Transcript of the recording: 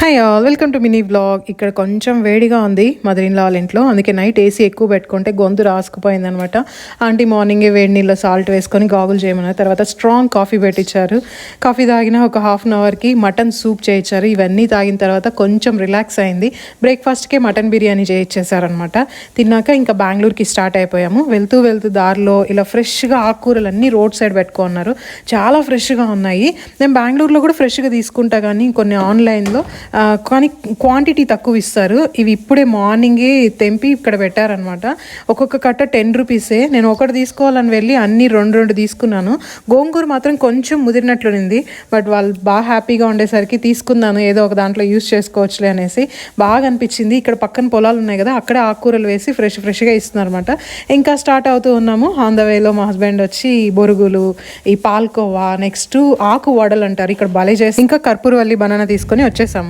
Hi all, welcome to mini vlog. ఇక్కడ కొంచెం వేడిగా ఉంది మదర్ ఇన్ లా వాళ్ళ ఇంట్లో, అందుకే నైట్ ఏసీ ఎక్కువ పెట్టుకుంటే గొంతు రాసుకుపోయింది అనమాట. ఆంటీ మార్నింగే వేడి నీళ్ళు సాల్ట్ వేసుకొని గాగులు చేయమన్నారు. తర్వాత స్ట్రాంగ్ కాఫీ పెట్టించారు. కాఫీ తాగిన ఒక హాఫ్ అన్ అవర్కి మటన్ సూప్ చేయించారు. ఇవన్నీ తాగిన తర్వాత కొంచెం రిలాక్స్ అయింది. బ్రేక్ఫాస్ట్కే మటన్ బిర్యానీ చేయించేశారనమాట. తిన్నాక ఇంకా బెంగళూరుకి స్టార్ట్ అయిపోయాము. వెళ్తూ దారిలో ఇలా ఫ్రెష్గా ఆకుకూరలు అన్నీ రోడ్ సైడ్ పెట్టుకున్నారు. చాలా ఫ్రెష్గా ఉన్నాయి. నేను బెంగళూరులో కూడా ఫ్రెష్గా తీసుకుంటా, కానీ కొన్ని ఆన్లైన్లో కానీ క్వాంటిటీ తక్కువ ఇస్తారు. ఇవి ఇప్పుడే మార్నింగే తెంపి ఇక్కడ పెట్టారనమాట. ఒక్కొక్క కట్ట 10 రూపీసే. నేను ఒకటి తీసుకోవాలని వెళ్ళి అన్నీ రెండు తీసుకున్నాను. గోంగూర మాత్రం కొంచెం ముదిరినట్లుంది, బట్ వాళ్ళు బాగా హ్యాపీగా ఉండేసరికి తీసుకున్నాను. ఏదో ఒక దాంట్లో యూస్ చేసుకోవచ్చులే అనేసి బాగా అనిపించింది. ఇక్కడ పక్కన పొలాలు ఉన్నాయి కదా, అక్కడే ఆకుకూరలు వేసి ఫ్రెష్గా ఇస్తున్నారు అనమాట. ఇంకా స్టార్ట్ అవుతూ ఉన్నాము. ఆన్ ద వేలో మా హస్బెండ్ వచ్చి బొరుగులు, ఈ పాల్కోవా, నెక్స్ట్ ఆకు వడలు అంటారు ఇక్కడ భలే చేసి, ఇంకా కర్పూరవల్లి బనానా తీసుకొని వచ్చేసాము.